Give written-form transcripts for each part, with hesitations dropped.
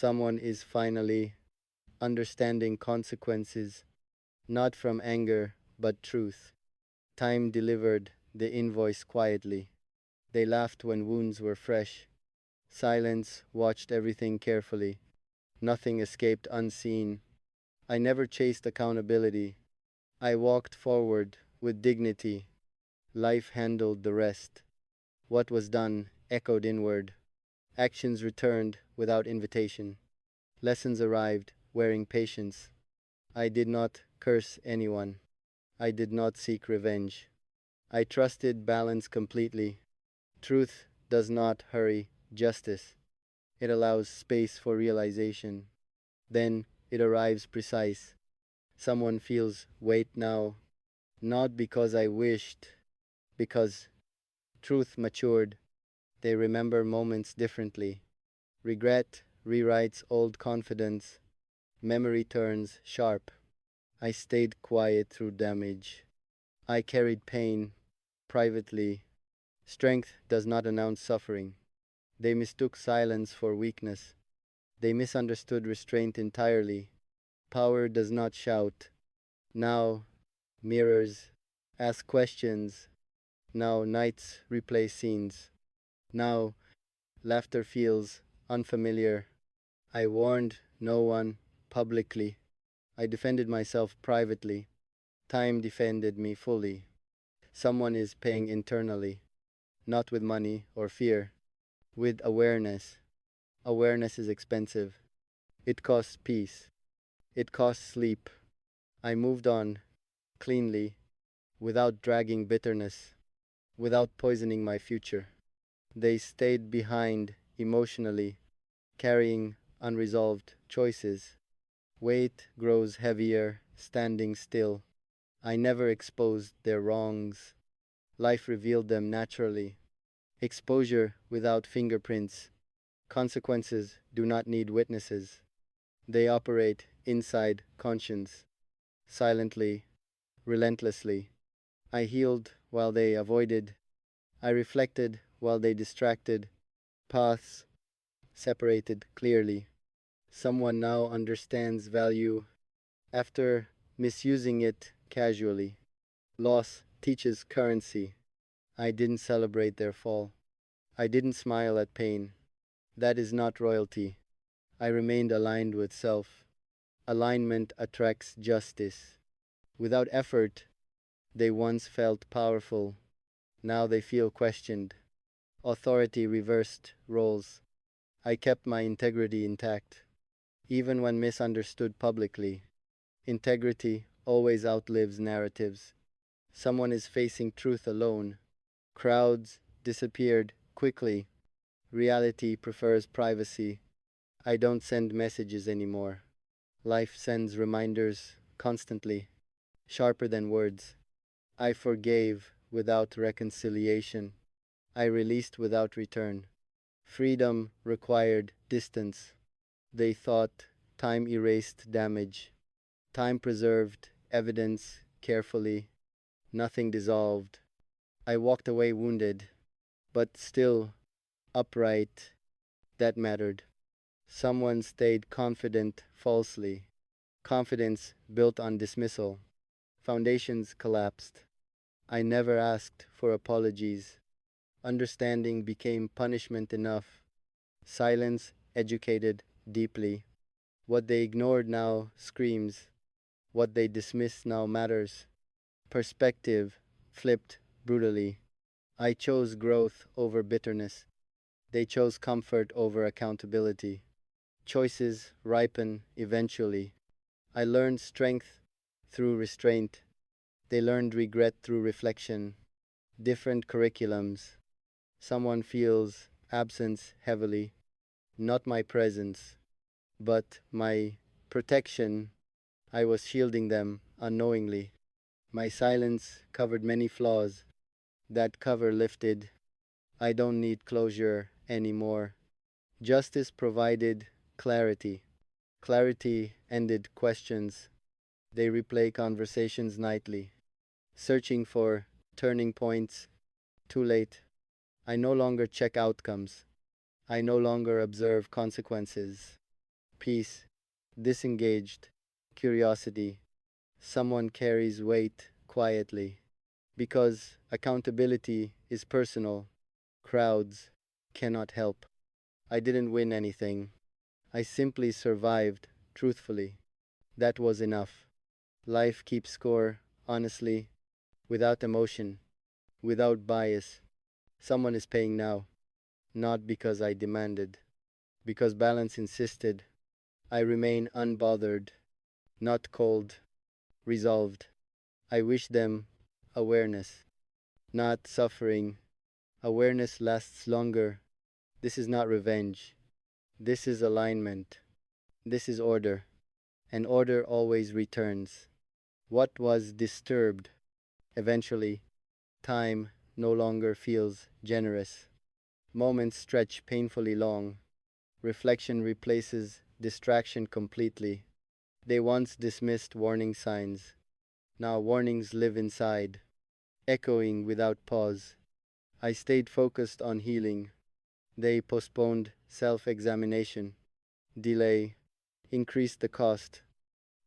Someone is finally understanding consequences, not from anger, but truth. Time delivered the invoice quietly. They laughed when wounds were fresh. Silence watched everything carefully. Nothing escaped unseen. I never chased accountability. I walked forward with dignity. Life handled the rest. What was done echoed inward. Actions returned without invitation. Lessons arrived wearing patience. I did not curse anyone. I did not seek revenge. I trusted balance completely. Truth does not hurry justice. It allows space for realization. Then it arrives precise. Someone feels weight now, not because I wished, because truth matured. They remember moments differently. Regret rewrites old confidence. Memory turns sharp. I stayed quiet through damage. I carried pain privately. Strength does not announce suffering. They mistook silence for weakness. They misunderstood restraint entirely. Power does not shout. Now mirrors ask questions. Now nights replay scenes. Now laughter feels unfamiliar. I warned no one publicly. I defended myself privately. Time defended me fully. Someone is paying internally, not with money or fear, with awareness. Awareness is expensive. It costs peace. It costs sleep. I moved on cleanly, without dragging bitterness, without poisoning my future. They stayed behind emotionally, carrying unresolved choices. Weight grows heavier, standing still. I never exposed their wrongs. Life revealed them naturally. Exposure without fingerprints. Consequences do not need witnesses. They operate inside conscience, silently, relentlessly. I healed while they avoided. I reflected while they distracted. Paths separated clearly. Someone now understands value after misusing it casually. Loss teaches currency. I didn't celebrate their fall. I didn't smile at pain. That is not royalty. I remained aligned with self. Alignment attracts justice. Without effort, they once felt powerful. Now they feel questioned. Authority reversed roles. I kept my integrity intact, even when misunderstood publicly. Integrity always outlives narratives. Someone is facing truth alone. Crowds disappeared quickly. Reality prefers privacy. I don't send messages anymore. Life sends reminders constantly, sharper than words. I forgave without reconciliation. I released without return. Freedom required distance. They thought time erased damage. Time preserved evidence carefully. Nothing dissolved. I walked away wounded, but still upright. That mattered. Someone stayed confident falsely. Confidence built on dismissal. Foundations collapsed. I never asked for apologies. Understanding became punishment enough. Silence educated deeply. What they ignored now screams. What they dismissed now matters. Perspective flipped brutally. I chose growth over bitterness. They chose comfort over accountability. Choices ripen eventually. I learned strength through restraint. They learned regret through reflection. Different curriculums. Someone feels absence heavily. Not my presence, but my protection. I was shielding them unknowingly. My silence covered many flaws. That cover lifted. I don't need closure anymore. Justice provided clarity. Clarity ended questions. They replay conversations nightly, searching for turning points. Too late. I no longer check outcomes. I no longer observe consequences. peace, disengaged, curiosity. Someone carries weight quietly. Because accountability is personal, crowds cannot help. I didn't win anything. I simply survived truthfully. That was enough. Life keeps score, honestly, without emotion, without bias. Someone is paying now, not because I demanded, because balance insisted. I remain unbothered, not cold, resolved. I wish them awareness, not suffering. Awareness lasts longer. This is not revenge. This is alignment. This is order. And order always returns. What was disturbed, eventually, time no longer feels generous. Moments stretch painfully long. Reflection replaces distraction completely. They once dismissed warning signs. Now warnings live inside, echoing without pause. I stayed focused on healing. They postponed self examination. Delay increased the cost.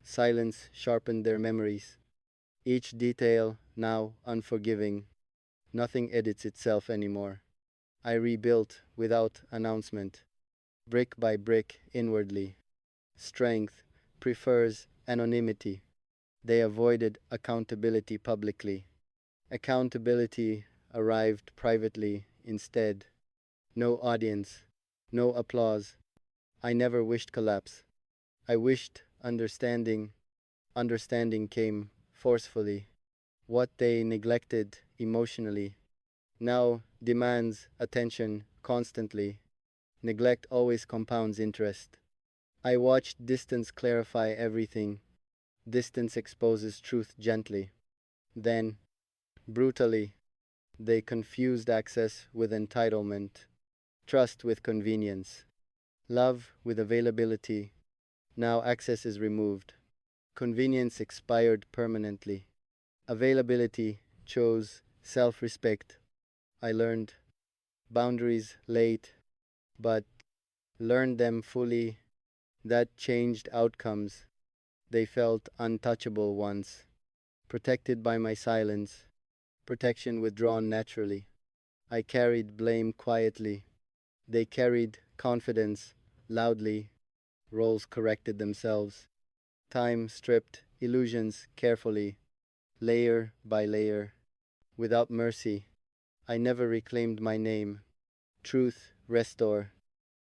Silence sharpened their memories. Each detail now unforgiving. Nothing edits itself anymore. I rebuilt without announcement, brick by brick inwardly. Strength prefers anonymity. They avoided accountability publicly. Accountability arrived privately instead. No audience, no applause. I never wished collapse. I wished understanding. Understanding came forcefully. What they neglected emotionally now demands attention constantly. Neglect always compounds interest. I watched distance clarify everything. Distance exposes truth gently. Then, brutally, they confused access with entitlement, trust with convenience, love with availability. Now access is removed. Convenience expired permanently. Availability chose self respect. I learned boundaries late, but learned them fully. That changed outcomes. They felt untouchable once, protected by my silence, protection withdrawn naturally. I carried blame quietly. They carried confidence loudly. Roles corrected themselves. Time stripped illusions carefully, layer by layer, without mercy. I never reclaimed my name. Truth restore